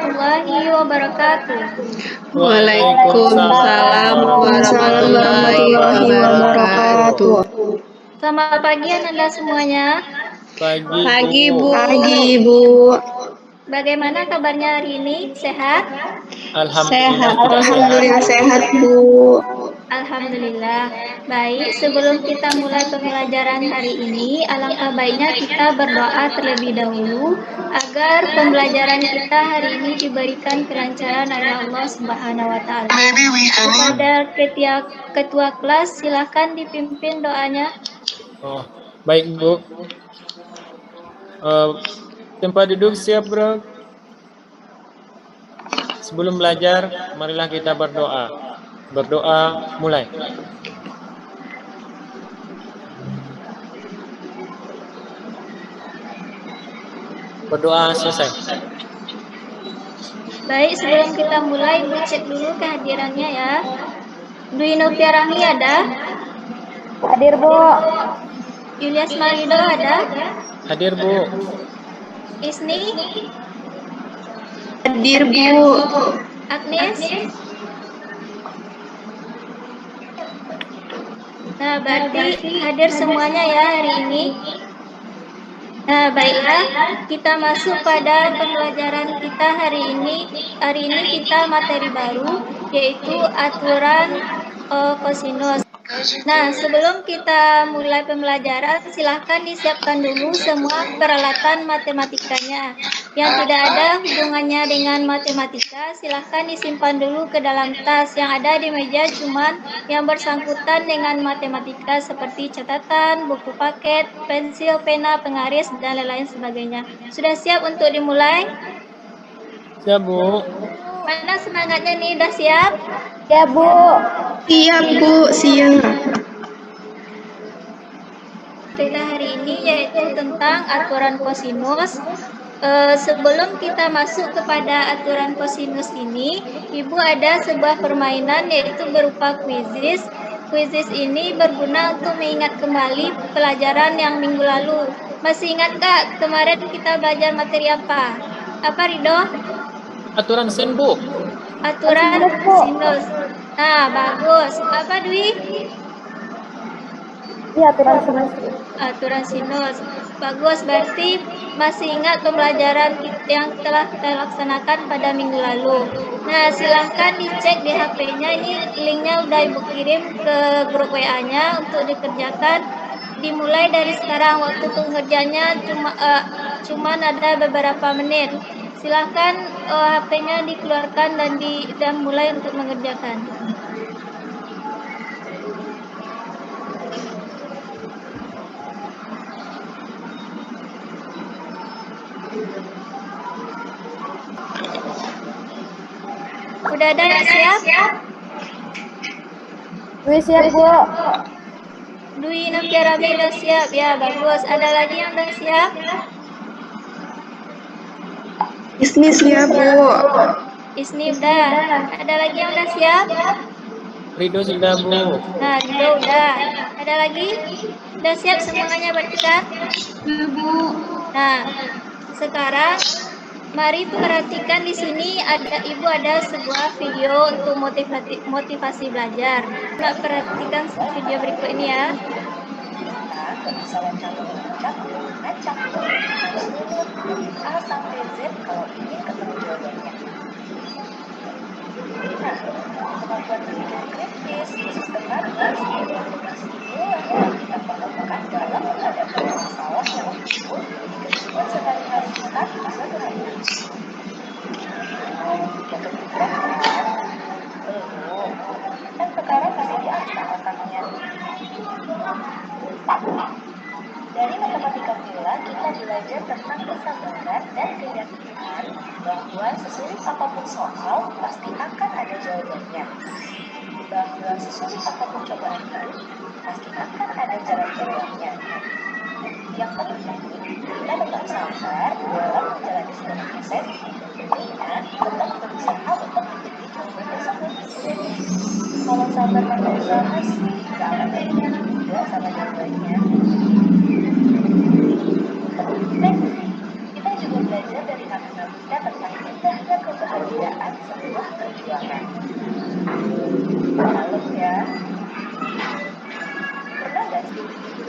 warahmatullahi wabarakatuh. Waalaikumsalam warahmatullahi wabarakatuh. Selamat pagi Anda semuanya. Pagi, Bu. Pagi, Bu. Bagaimana kabarnya hari ini? Sehat? Alhamdulillah sehat, Bu. Alhamdulillah. Baik, sebelum kita mulai pembelajaran hari ini, alangkah baiknya kita berdoa terlebih dahulu agar pembelajaran kita hari ini diberikan kelancaran oleh Allah Subhanahu wa taala. Kepada ketua kelas, silakan dipimpin doanya. Oh, baik Bu. Tempat duduk siap, Bro. Sebelum belajar, marilah kita berdoa. Berdoa mulai. Berdoa selesai. Baik, sebelum kita mulai, Bu cek dulu kehadirannya ya. Dwi Noviarahmi ada? Hadir, Bu. Ilyas Marido ada? Hadir, Bu. Isni? Hadir, Bu. Agnes? Nah, berarti hadir semuanya ya hari ini. Nah, baiklah, kita masuk pada pembelajaran kita hari ini. Hari ini kita materi baru, yaitu aturan kosinus. Nah, sebelum kita mulai pembelajaran, silahkan disiapkan dulu semua peralatan matematikanya. Yang tidak ada hubungannya dengan matematika, silahkan disimpan dulu ke dalam tas yang ada di meja, cuman yang bersangkutan dengan matematika seperti catatan, buku paket, pensil, pena, penggaris, dan lain-lain sebagainya. Sudah siap untuk dimulai? Siap, Bu. Mana semangatnya nih, udah siap? Ya, Bu. Siap, Bu. Siap. Kita hari ini yaitu tentang aturan kosinus. Sebelum kita masuk kepada aturan kosinus ini, Ibu ada sebuah permainan yaitu berupa kuisis. Kuisis ini berguna untuk mengingat kembali pelajaran yang minggu lalu. Masih ingat Kak, kemarin kita belajar materi apa? Apa, Rido? Aturan sin, Bu. Aturan sinus. Nah, bagus. Apa, Dwi? Iya, aturan sinus. Aturan sinus. Bagus, berarti masih ingat pembelajaran yang telah kita laksanakan pada minggu lalu. Nah, silahkan dicek di HP-nya, ini linknya udah Ibu kirim ke grup WA-nya untuk dikerjakan. Dimulai dari sekarang, waktu pengerjaannya cuman ada beberapa menit. Silahkan HP-nya dikeluarkan dan mulai untuk mengerjakan. Udah ada yang siap? Dwi siap, Bu. Dwi Noviarahmi udah siap? Ya, bagus. Ada lagi yang udah siap? Isni siap, Bu. Isni udah. Ada lagi yang udah siap? Rido sudah, Bu. Nah, Rido udah. Ada lagi? Udah siap semuanya berarti kan? Bu. Nah, sekarang mari perhatikan di sini Ibu ada sebuah video untuk motivasi belajar. Nah, perhatikan video berikut ini ya. Misalnya contoh mengacak dari A sampai Z kalau ingin ketemu jawabannya. Nah, kemampuan berpikir kritis, sistematis, dan logis inilah yang kita perlukan dalam menghadapi masalah yang timbul di kehidupan sehari-hari tanpa sederhana. Untuk bukan kan? Belum. Kan sekarang masih di angka otaknya. Dari matematika pula kita belajar tentang kesabaran dan keyakinan bahwa sesulit apapun soal pasti akan ada jawabannya. Bahwa sesulit apapun cobaan hidup pasti akan ada jalan keluarnya. Yang penting kita tetap sabar dalam menjalani segala proses dan tentunya tetap berusaha untuk menjadi jawaban tersebut. Kalau sabar tanpa usaha sih gak akan ketemu juga sama jawabannya. Next, kita juga belajar dari nabi-nabi kita tentang indahnya kebahagiaan kebahagiaan sebuah perjuangan. Malam ya. Pernah nggak sih?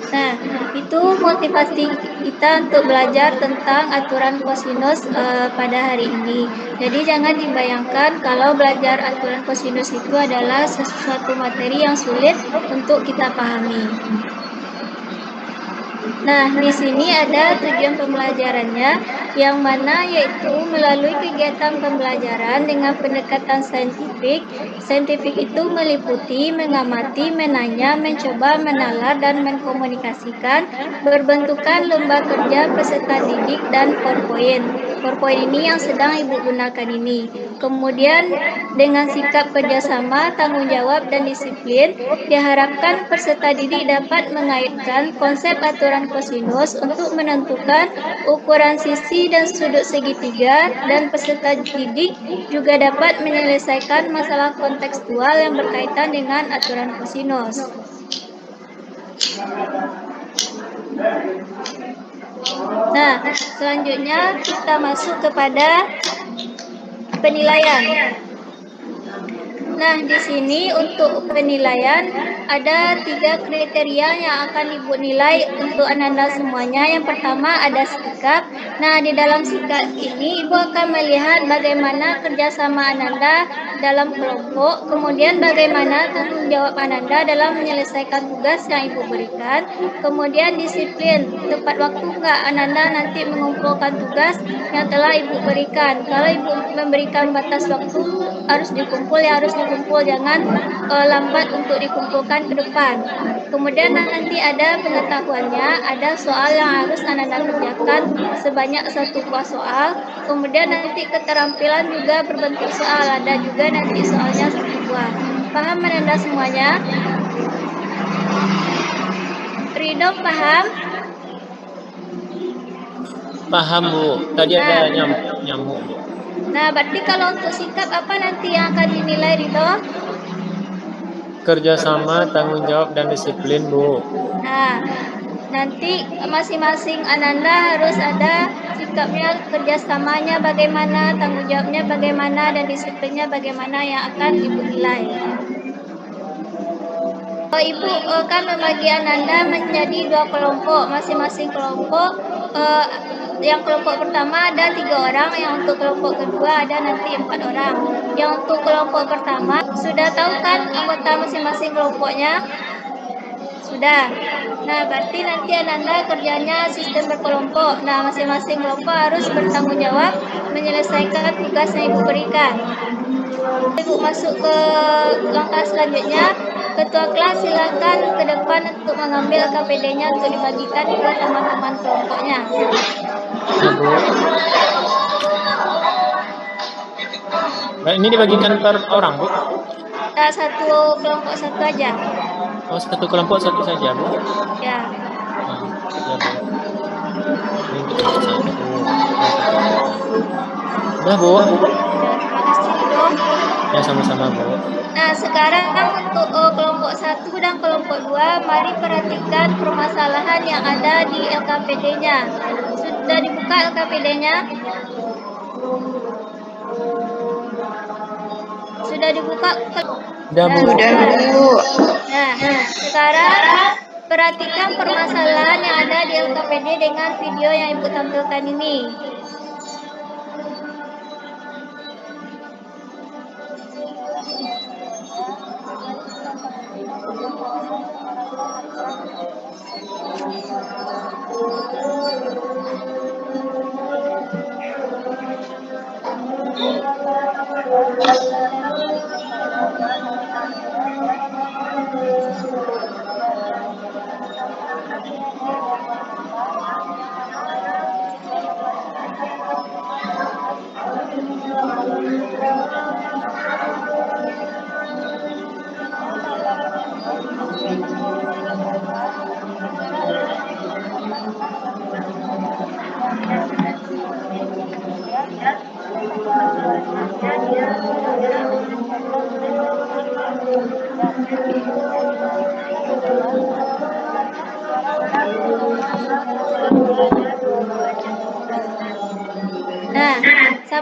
Nah, itu motivasi kita untuk belajar tentang aturan kosinus pada hari ini. Jadi jangan dibayangkan kalau belajar aturan kosinus itu adalah sesuatu materi yang sulit untuk kita pahami. Nah, di sini ada tujuan pembelajarannya, yang mana yaitu melalui kegiatan pembelajaran dengan pendekatan saintifik. Saintifik itu meliputi mengamati, menanya, mencoba, menalar, dan mengkomunikasikan berbentukan lomba kerja peserta didik dan PowerPoint. PowerPoint ini yang sedang Ibu gunakan ini. Kemudian dengan sikap kerjasama, tanggung jawab, dan disiplin, diharapkan peserta didik dapat mengaitkan konsep aturan kosinus untuk menentukan ukuran sisi dan sudut segitiga, dan peserta didik juga dapat menyelesaikan masalah kontekstual yang berkaitan dengan aturan kosinus. Nah, selanjutnya kita masuk kepada penilaian. Nah, di sini untuk penilaian ada 3 kriteria yang akan Ibu nilai untuk Ananda semuanya. Yang pertama ada sikap. Nah, di dalam sikap ini Ibu akan melihat bagaimana kerjasama Ananda dalam kelompok, kemudian bagaimana tanggung jawab Ananda dalam menyelesaikan tugas yang Ibu berikan, kemudian disiplin, tepat waktu enggak Ananda nanti mengumpulkan tugas yang telah Ibu berikan. Kalau Ibu memberikan batas waktu harus dikumpul, jangan lambat untuk dikumpulkan ke depan. Kemudian nanti ada pengetahuannya, ada soal yang harus Ananda kerjakan sebanyak 1 buah soal. Kemudian nanti keterampilan juga berbentuk soal, ada juga nanti soalnya 1 buah. Paham Ananda semuanya? Ridho paham? Paham Bu, tadi ada nyamuk Bu. Nah, berarti kalau untuk sikap apa nanti yang akan dinilai Ridho? Kerjasama, tanggung jawab, dan disiplin Bu. Nah, nanti masing-masing Ananda harus ada sikapnya, kerjasamanya bagaimana, tanggung jawabnya bagaimana, dan disiplinnya bagaimana yang akan Ibu nilai. Ibu kan membagi Ananda menjadi 2 kelompok, masing-masing kelompok. Yang kelompok pertama ada 3 orang, yang untuk kelompok kedua ada nanti 4 orang. Yang untuk kelompok pertama, sudah tahu kan anggota masing-masing kelompoknya? Sudah. Nah, berarti nanti Ananda kerjanya sistem berkelompok. Nah, masing-masing kelompok harus bertanggung jawab menyelesaikan tugas yang Ibu berikan. Ibu masuk ke langkah selanjutnya. Ketua kelas silakan ke depan untuk mengambil KPD-nya untuk dibagikan ke teman-teman kelompoknya. Ya Bu. Nah, ini dibagikan per orang Bu? Satu kelompok satu aja. Oh, satu kelompok satu saja Bu? Ya. Nah, ya Bu. Ini kita satu. Udah Bu? Ya, terima kasih Ridho. Ya, sama-sama Bu. Nah, sekarang untuk kelompok 1 dan kelompok 2, mari perhatikan permasalahan yang ada di LKPD-nya. Sudah dibuka LKPD-nya? Sudah dibuka? Udah Bu. Udah, Bu. Nah, sekarang perhatikan permasalahan yang ada di LKPD dengan video yang Ibu tampilkan ini.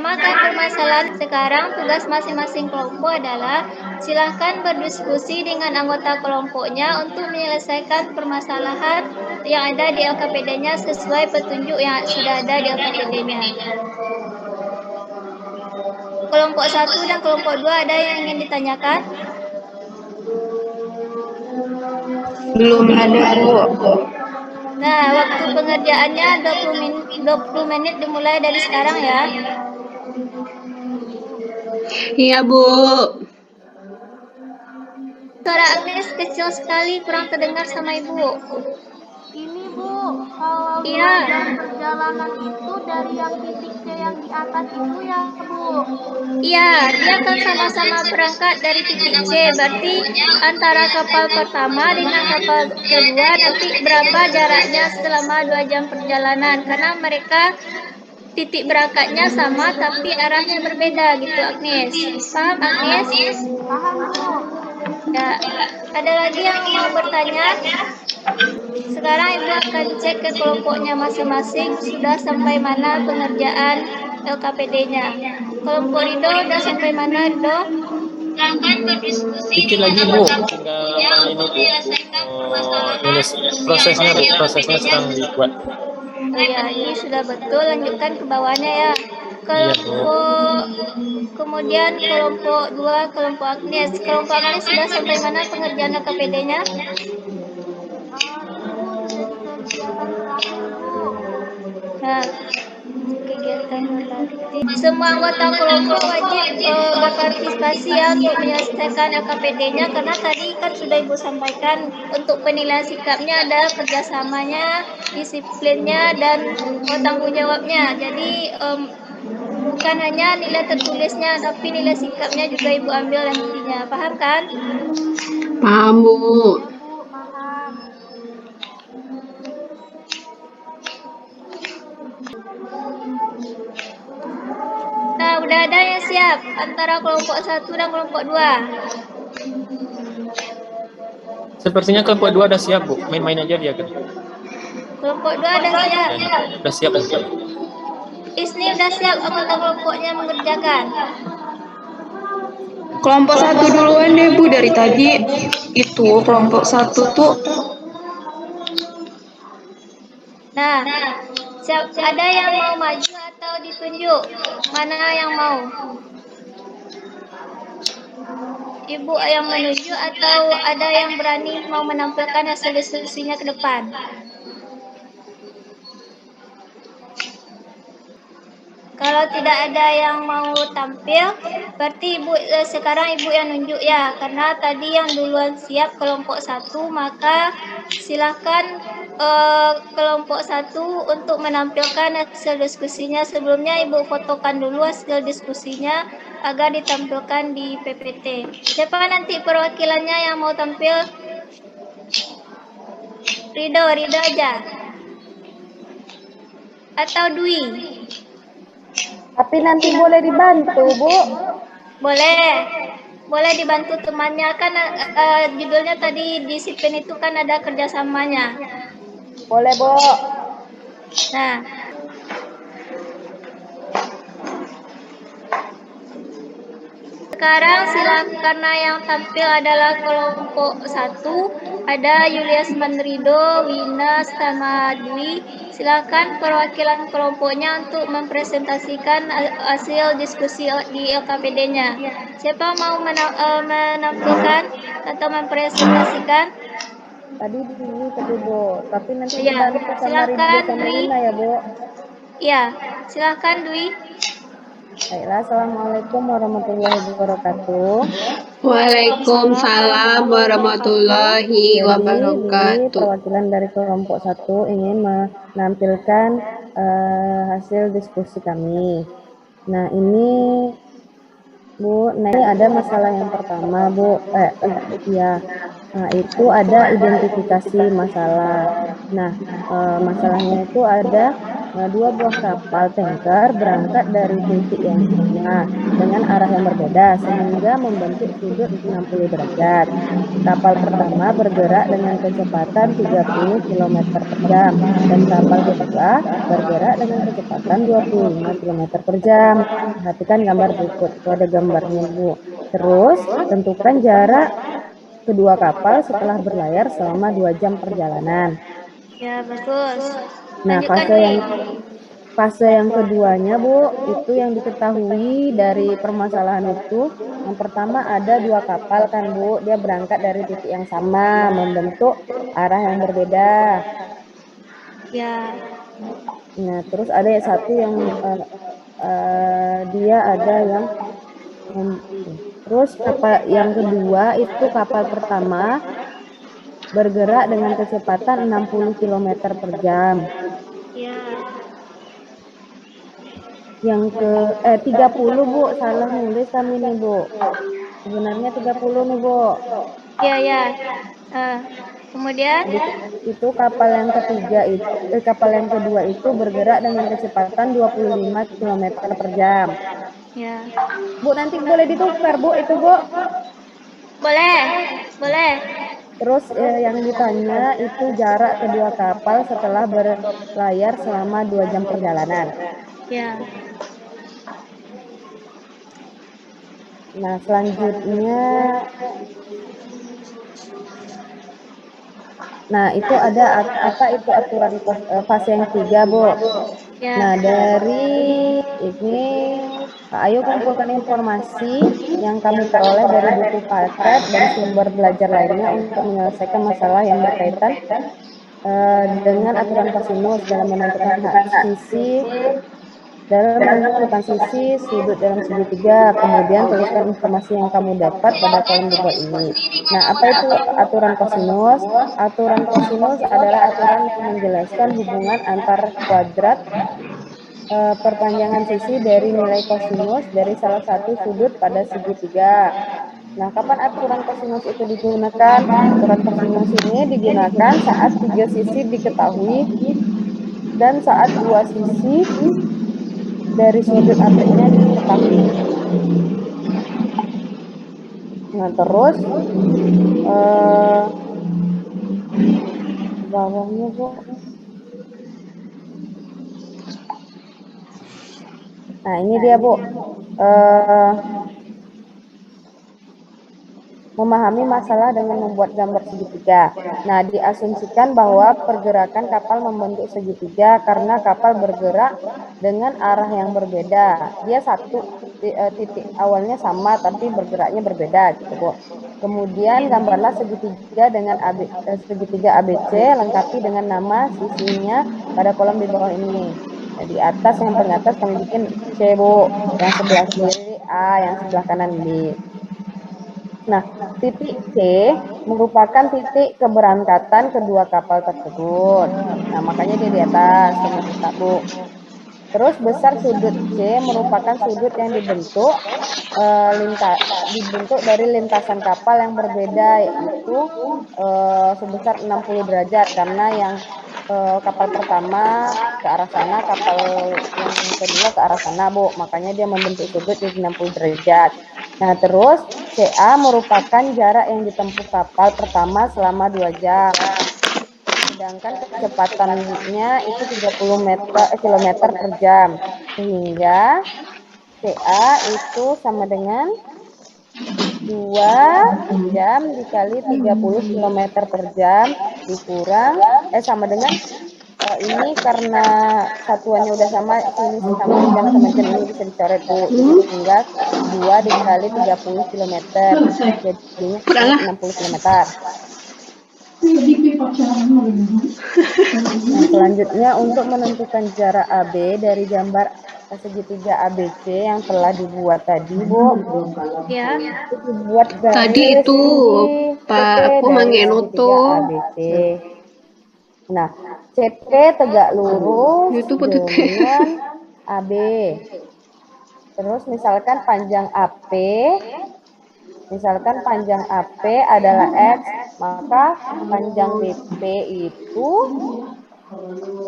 menyamakan permasalahan. Sekarang tugas masing-masing kelompok adalah silakan berdiskusi dengan anggota kelompoknya untuk menyelesaikan permasalahan yang ada di LKPD-nya sesuai petunjuk yang sudah ada di LKPD-nya. Kelompok 1 dan kelompok 2 ada yang ingin ditanyakan? Belum ada, Bu. Nah, waktu pengerjaannya 20 menit dimulai dari sekarang ya. Iya, Bu. Suara Agnes kecil sekali, kurang terdengar sama Ibu. Ini Bu, kalau Iya. jam perjalanan itu dari yang titik C yang di atas itu ya Bu? Iya, dia akan sama-sama berangkat dari titik C. Berarti antara kapal pertama dengan kapal kedua nanti berapa jaraknya selama 2 jam perjalanan. Karena mereka titik berangkatnya sama tapi arahnya berbeda gitu Agnes. Paham Agnes? Paham Bu? Ya. Ada lagi yang mau bertanya? Sekarang Ibu akan cek ke kelompoknya masing-masing sudah sampai mana pengerjaan LKPD-nya. Kelompok Rido udah sampai mana Rido? Dikit lagi Bu, tinggal apa ini Bu? Nulis prosesnya Bu, prosesnya sedang dibuat. Oh ya, ini sudah betul. Lanjutkan ke bawahnya ya. Kemudian kelompok 2, kelompok Agnes. Kelompok Agnes sudah sampai mana pengerjaan LKPD-nya? Nah, kegiatan semua anggota kelompok wajib berpartisipasi ya untuk menyelesaikan LKPD-nya karena tadi kan sudah Ibu sampaikan untuk penilaian sikapnya ada kerjasamanya, disiplinnya dan tanggung jawabnya. Jadi bukan hanya nilai tertulisnya tapi nilai sikapnya juga Ibu ambil nantinya. Paham kan? Paham, Bu. Nah, udah ada yang siap antara kelompok 1 dan kelompok 2. Sepertinya kelompok 2 udah siap Bu, main-main aja dia kan. Kelompok 2 udah siap. Udah siap Bu. Isni udah siap anggota kelompoknya mengerjakan. Kelompok 1 duluan deh, Bu, dari tadi. Itu kelompok 1 tuh. Nah, ada yang mau maju atau ditunjuk? Mana yang mau? Ibu yang menuju atau ada yang berani mau menampilkan hasil diskusinya ke depan? Kalau tidak ada yang mau tampil, berarti sekarang Ibu yang nunjuk ya, karena tadi yang duluan siap kelompok 1, maka silakan kelompok 1 untuk menampilkan hasil diskusinya. Sebelumnya Ibu fotokan dulu hasil diskusinya agar ditampilkan di PPT. Siapa nanti perwakilannya yang mau tampil? Rido aja. Atau Dwi? Tapi nanti boleh dibantu Bu? Boleh dibantu temannya kan judulnya tadi disiplin itu kan ada kerjasamanya. Boleh Bu. Nah, sekarang silakan karena yang tampil adalah kelompok 1 ada Julius Manrido, Wina, sama Dwi. Silakan perwakilan kelompoknya untuk mempresentasikan hasil diskusi di LKPD-nya. Siapa mau menampilkan atau mempresentasikan? Tadi ini tadi Bu, tapi nanti Ya, dibantu sama silakan Rindu sama Dwi. Lina ya Bu. Ya, silakan Dwi. Baiklah, Assalamualaikum warahmatullahi wabarakatuh. Waalaikumsalam warahmatullahi Jadi, wabarakatuh. perwakilan dari kelompok 1 ingin menampilkan hasil diskusi kami. Nah, ini Bu, nah ini ada masalah yang pertama Bu, nah itu ada identifikasi masalah. Nah, masalahnya itu ada Nah, dua buah kapal tanker berangkat dari titik yang sama dengan arah yang berbeda sehingga membentuk sudut 60 derajat. Kapal pertama bergerak dengan kecepatan 30 km per jam dan kapal kedua bergerak dengan kecepatan 25 km per jam. Perhatikan gambar berikut, itu ada gambarnya Bu. Terus tentukan jarak kedua kapal setelah berlayar selama 2 jam perjalanan. Ya, bagus. Nah, Lanjutkan, fase yang keduanya, Bu, itu yang diketahui dari permasalahan itu. Yang pertama ada dua kapal kan, Bu. Dia berangkat dari titik yang sama, membentuk arah yang berbeda. Ya. Nah, terus ada satu yang dia ada yang terus kapal yang kedua itu kapal pertama bergerak dengan kecepatan 60 km per jam. Ya. Yang ke 30 Bu, salah nulis kami nih Bu. Sebenarnya 30 nih Bu. Ya. Kemudian Itu kapal yang ketiga itu kapal yang kedua itu bergerak dengan kecepatan 25 km per jam. ya. Bu, nanti boleh ditukar Bu itu Bu. Boleh. Terus yang ditanya itu jarak kedua kapal setelah berlayar selama 2 jam perjalanan. Ya. Nah, selanjutnya itu ada apa itu aturan fase yang 3, Bu. Ya. Nah, dari ini ayo kumpulkan informasi yang kami peroleh dari buku paket dan sumber belajar lainnya untuk menyelesaikan masalah yang berkaitan dengan aturan kosinus dalam menentukan sisi sudut dalam segitiga. Kemudian tuliskan informasi yang kamu dapat pada kolom di bawah ini. Nah, apa itu aturan kosinus? Aturan kosinus adalah aturan yang menjelaskan hubungan antar kuadrat perpanjangan sisi dari nilai kosinus dari salah satu sudut pada segitiga. Nah, kapan aturan kosinus itu digunakan? Aturan kosinus ini digunakan saat 3 sisi diketahui dan saat 2 sisi dari sudut AP-nya diketahui. Nah, terus bawahnya Bu. Nah, ini dia Bu. Memahami masalah dengan membuat gambar segitiga. Nah, diasumsikan bahwa pergerakan kapal membentuk segitiga karena kapal bergerak dengan arah yang berbeda. Dia satu titik awalnya sama tapi bergeraknya berbeda gitu, Bu. Kemudian gambarlah segitiga dengan segitiga ABC lengkapi dengan nama sisinya pada kolom di bawah ini. Nah, di atas yang paling atas kami bikin C, Bu. Yang sebelah kiri A, yang sebelah kanan B. Nah, titik C merupakan titik keberangkatan kedua kapal tersebut. Nah, makanya dia di atas, kami letak, Bu. Terus besar sudut C merupakan sudut yang dibentuk dari lintasan kapal yang berbeda, yaitu sebesar 60 derajat karena yang kapal pertama ke arah sana, kapal yang kedua ke arah sana, Bu. Makanya dia membentuk sudut di 60 derajat. Nah, terus CA merupakan jarak yang ditempuh kapal pertama selama 2 jam. Sedangkan kecepatannya itu 30 km per jam. Sehingga CA itu sama dengan 2 jam dikali 30 km per jam dikurang sama dengan ini karena satuannya udah sama, sini sama jam sama jam ini bisa dicoret Bu. Tinggal 2 dikali 30 km jadinya 60 km. Nah, selanjutnya untuk menentukan jarak AB dari gambar segitiga ABC yang telah dibuat tadi, Bu. Ya. Dibuat garis Tadi itu Pak aku mangenu tuh. ABC. Nah, CP tegak lurus dengan AB. Terus misalkan panjang AP adalah X, maka panjang BP itu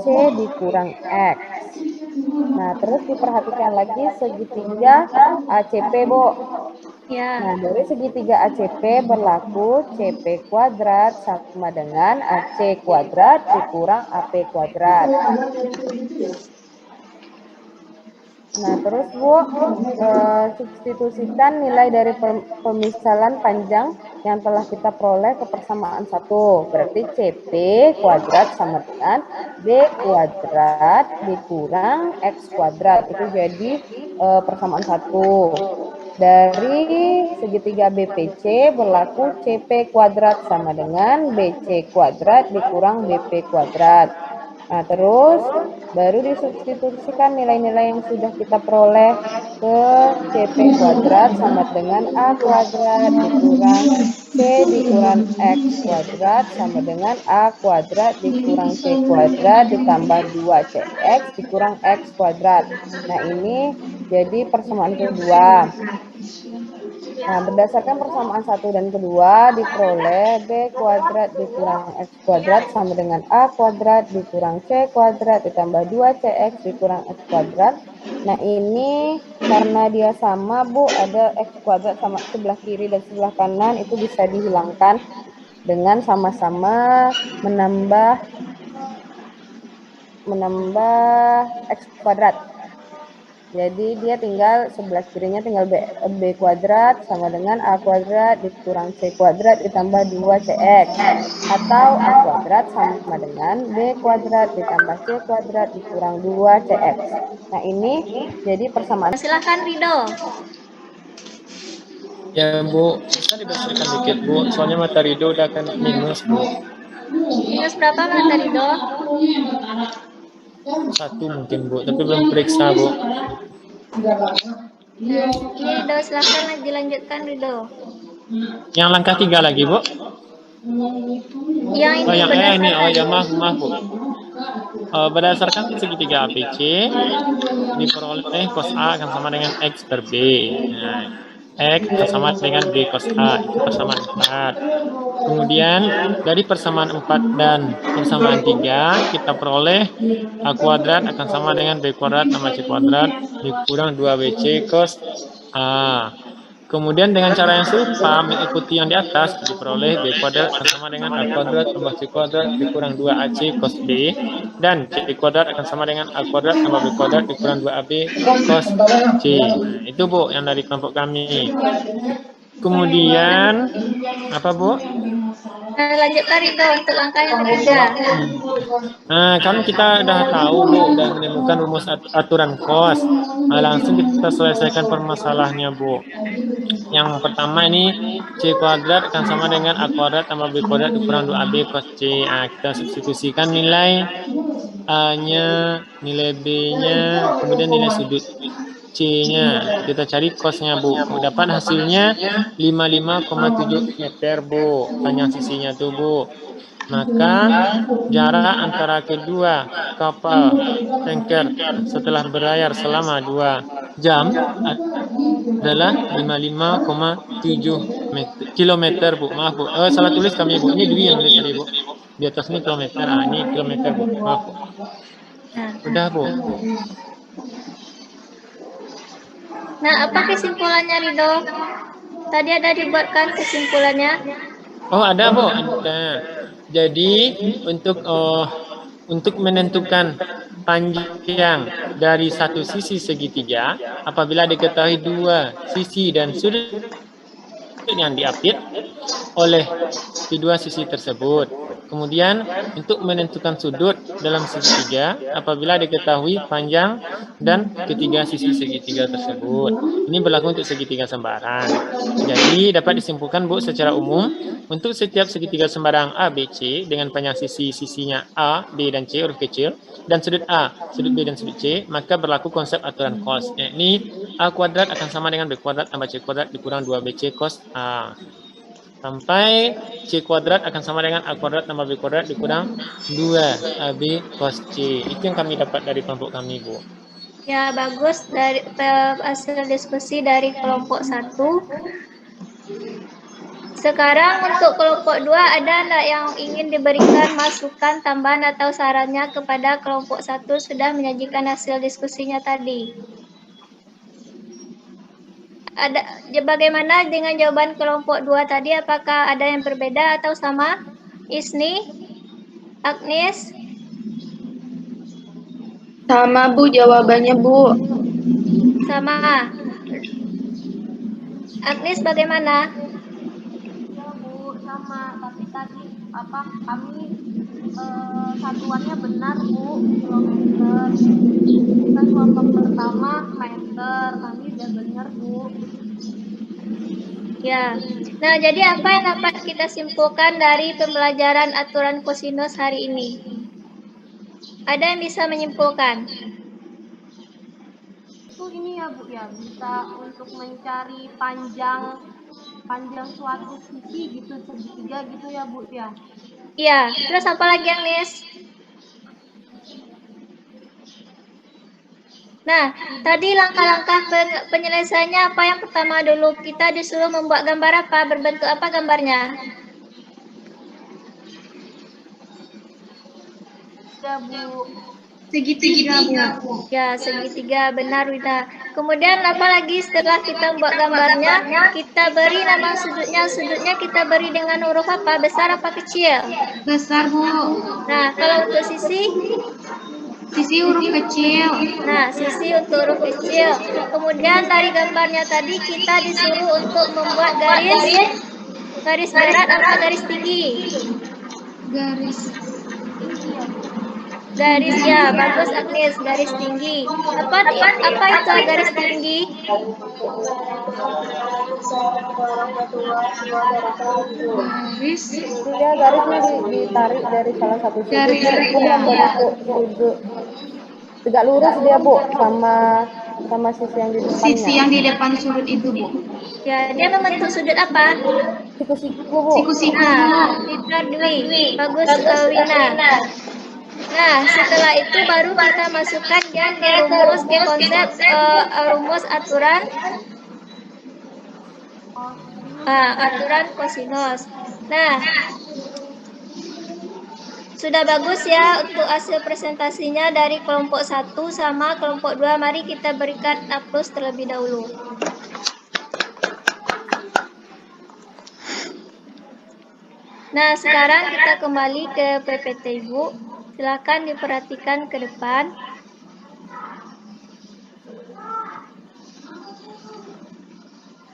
C dikurang X. Nah, terus diperhatikan lagi segitiga ACP, Bu. Ya. Nah, dari segitiga ACP berlaku CP kuadrat sama dengan AC kuadrat dikurang AP kuadrat. Nah, terus Bu, substitusikan nilai dari pemisalan panjang yang telah kita peroleh ke persamaan 1. Berarti CP kuadrat sama dengan B kuadrat dikurang X kuadrat. Itu jadi persamaan 1. Dari segitiga BPC berlaku CP kuadrat sama dengan BC kuadrat dikurang BP kuadrat. Nah, terus baru disubstitusikan nilai-nilai yang sudah kita peroleh ke CP kuadrat sama dengan A kuadrat dikurang C dikurang X kuadrat sama dengan A kuadrat dikurang C kuadrat ditambah 2CX dikurang X kuadrat. Nah, ini jadi persamaan kedua. Nah, berdasarkan persamaan 1 dan kedua diperoleh B kuadrat dikurang X kuadrat sama dengan A kuadrat dikurang C kuadrat ditambah 2CX dikurang X kuadrat. Nah, ini karena dia sama, Bu, ada X kuadrat sama sebelah kiri dan sebelah kanan, itu bisa dihilangkan dengan sama-sama menambah X kuadrat. Jadi dia tinggal sebelah kirinya tinggal B kuadrat sama dengan A kuadrat dikurang C kuadrat ditambah 2CX. Atau A kuadrat sama dengan B kuadrat ditambah C kuadrat dikurang 2CX. Nah, ini jadi persamaan. Silakan Rido. Ya Bu, bisa dibesarkan dikit Bu, soalnya mata Rido udah akan minus Bu. Minus berapa mata Rido? 1 mungkin Bu, tapi belum periksa Bu. Nah, ini Rido silakan dilanjutkan Rido. Yang langkah 3 lagi Bu. Yang ini ini ya maaf Bu. Berdasarkan segitiga ABC diperoleh cos A akan sama dengan X per B. Nah, X akan sama dengan B cos A, itu persamaan 4. Kemudian dari persamaan 4 dan persamaan 3 kita peroleh A kuadrat akan sama dengan B kuadrat tambah C kuadrat dikurang 2BC cos A. Kemudian dengan cara yang serupa mengikuti yang di atas diperoleh B kuadrat akan sama dengan A kuadrat tambah C kuadrat dikurang 2AC cos B dan C kuadrat akan sama dengan A kuadrat tambah B kuadrat dikurang 2AB cos C. Nah, itu Bu yang dari kelompok kami. Kemudian apa Bu? Nah, lanjutkan Rido untuk langkah yang ketiga. Nah, kan kita udah tahu Bu, udah menemukan rumus aturan cos. Nah, langsung kita selesaikan permasalahannya Bu. Yang pertama ini C kuadrat akan sama dengan A kuadrat tambah B kuadrat dikurang 2AB cos C. Nah, kita substitusikan nilai A-nya, nilai B-nya, kemudian nilai sudut C-nya. Kita cari cosnya Bu. Dapat hasilnya 55,7 meter Bu. Panjang sisinya tuh Bu. Maka jarak antara kedua kapal tanker setelah berlayar selama 2 jam adalah 55,7 kilometer Bu. Maaf Bu. Salah tulis kami Bu. Ini Dwi yang tulis tadi Bu. Di atas ini kilometer. Ah, ini kilometer Bu. Maaf Bu. Udah Bu. Nah, apa kesimpulannya Rido? Tadi ada dibuatkan kesimpulannya. Oh, ada Bu. Ada. Jadi untuk menentukan panjang dari satu sisi segitiga, apabila diketahui dua sisi dan sudut yang diapit oleh kedua sisi tersebut. Kemudian untuk menentukan sudut dalam segitiga apabila diketahui panjang dan ketiga sisi segitiga tersebut. Ini berlaku untuk segitiga sembarang. Jadi dapat disimpulkan Bu secara umum untuk setiap segitiga sembarang A, B, C dengan panjang sisinya A, B, dan C huruf kecil dan sudut A, sudut B, dan sudut C, maka berlaku konsep aturan cos. Yakni A kuadrat akan sama dengan B kuadrat tambah C kuadrat dikurang 2BC cos A. Sampai C kuadrat akan sama dengan A kuadrat tambah B kuadrat dikurang 2AB cos C. Itu yang kami dapat dari kelompok kami, Bu. Ya, bagus. Dari hasil diskusi dari kelompok 1. Sekarang untuk kelompok 2 ada nggak yang ingin diberikan masukan, tambahan atau sarannya kepada kelompok 1 sudah menyajikan hasil diskusinya tadi? Ada bagaimana dengan jawaban kelompok 2 tadi? Apakah ada yang berbeda atau sama? Isni, Agnes, Sama Bu jawabannya Bu. sama. Agnes bagaimana? Ya Bu, sama. Tapi tadi kami satuannya benar Bu, kilometer. Kita kelompok pertama meter, kami udah benar Bu. Ya. Nah, jadi apa yang dapat kita simpulkan dari pembelajaran aturan kosinus hari ini? Ada yang bisa menyimpulkan? Itu ini ya Bu ya, bisa untuk mencari panjang suatu sisi gitu, segitiga gitu ya Bu ya. Iya, terus apa lagi Agnes? Nah, tadi langkah-langkah penyelesaiannya apa yang pertama dulu? Kita disuruh membuat gambar apa? Berbentuk apa gambarnya? Ya Bu. Segitiga Bu. Ya, segitiga, benar Wina. Kemudian apa lagi setelah kita membuat gambarnya? Kita beri nama sudutnya. Sudutnya kita beri dengan huruf apa? Besar apa kecil? Besar Bu. Nah, kalau untuk sisi? Sisi huruf kecil. Nah, sisi untuk huruf kecil. Kemudian dari gambarnya tadi kita disuruh untuk membuat garis berat apa garis tinggi? Garis ya, bagus Agnes, garis tinggi. Apa itu garis tinggi? Garis. Dia garisnya ditarik dari salah satu sudut. Garis, Bukan bentuk sudut. Tegak lurus dia Bu, sama sisi yang di depannya. Sisi yang di depan sudut itu Bu. Ya, dia membentuk sudut apa? Siku-siku Bu. Siku-siku Bu. Nah, pintar Dwi. Bagus Wina. Nah, setelah itu baru kita masukkan yang di rumus ke konsep rumus aturan aturan kosinus. Nah, sudah bagus ya untuk hasil presentasinya dari kelompok 1 sama kelompok 2. Mari kita berikan A+ terlebih dahulu. Nah, sekarang kita kembali ke PPT Ibu. Silakan diperhatikan ke depan.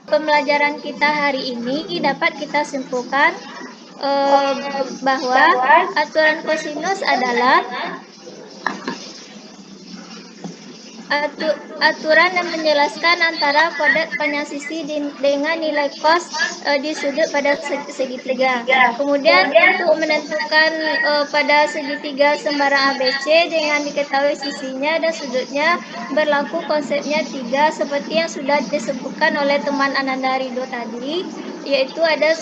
Pembelajaran kita hari ini dapat kita simpulkan bahwa aturan kosinus adalah aturan yang menjelaskan antara produk panjang sisi dengan nilai cos di sudut pada segitiga. Kemudian untuk menentukan pada segitiga sembarang ABC dengan diketahui sisinya dan sudutnya berlaku konsepnya 3 seperti yang sudah disebutkan oleh teman Ananda Ridho tadi, yaitu ada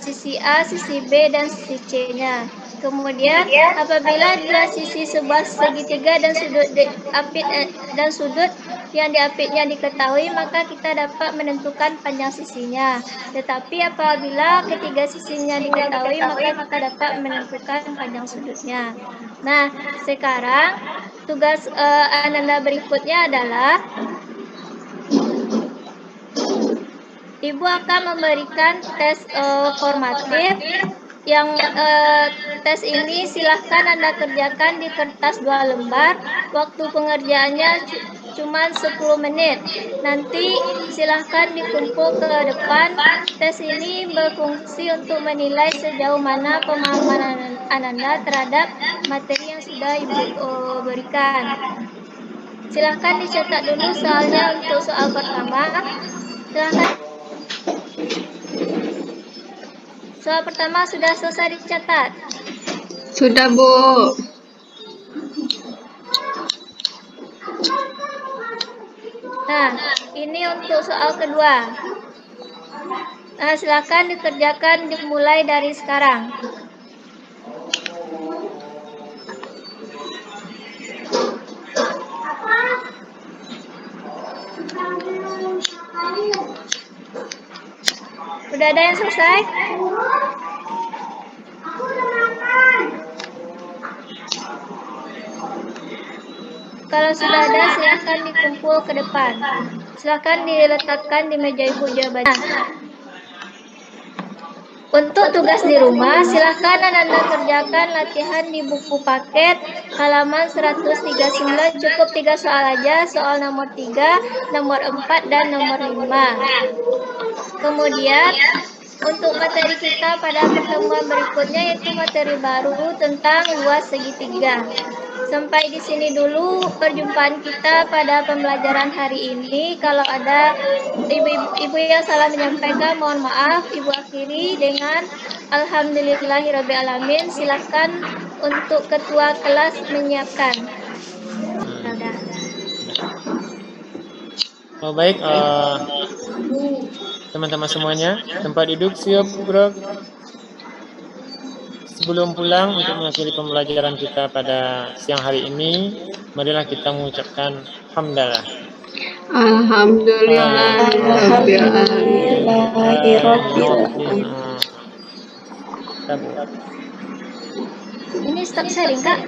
sisi A, sisi B, dan sisi C-nya. Kemudian apabila dua sisi sebuah segitiga dan sudut yang diapitnya diketahui, maka kita dapat menentukan panjang sisinya. Tetapi apabila ketiga sisinya diketahui, maka kita dapat menentukan panjang sudutnya. Nah, sekarang tugas Ananda berikutnya adalah Ibu akan memberikan tes formatif yang tes ini silahkan Anda kerjakan di kertas 2 lembar. Waktu pengerjaannya cuma 10 menit. Nanti silahkan dikumpul ke depan. Tes ini berfungsi untuk menilai sejauh mana pemahaman Ananda terhadap materi yang sudah Ibu berikan. Silahkan dicetak dulu soalnya untuk soal pertama. Silahkan. Soal pertama sudah selesai dicatat? Sudah Bu. Nah, ini untuk soal kedua. Nah, silakan dikerjakan dimulai dari sekarang. Sudah ada yang selesai? Kalau sudah ada, silakan dikumpul ke depan. Silakan diletakkan di meja ibu jawabannya. Untuk tugas di rumah, silakan Anda kerjakan latihan di buku paket halaman 139, cukup 3 soal aja, soal nomor 3, nomor 4, dan nomor 5. Kemudian, untuk materi kita pada pertemuan berikutnya yaitu materi baru tentang luas segitiga. Sampai di sini dulu perjumpaan kita pada pembelajaran hari ini. Kalau ada ibu yang salah menyampaikan, mohon maaf. Ibu akhiri dengan alhamdulillahirrabbilalamin. Silakan untuk ketua kelas menyiapkan. Sudah. Oh, baik, teman-teman semuanya, tempat duduk siap gerak. Sebelum pulang untuk mengakhiri pembelajaran kita pada siang hari ini, marilah kita mengucapkan hamdalah. Alhamdulillahirrabbilalamin. Ini stop sharing, Kak.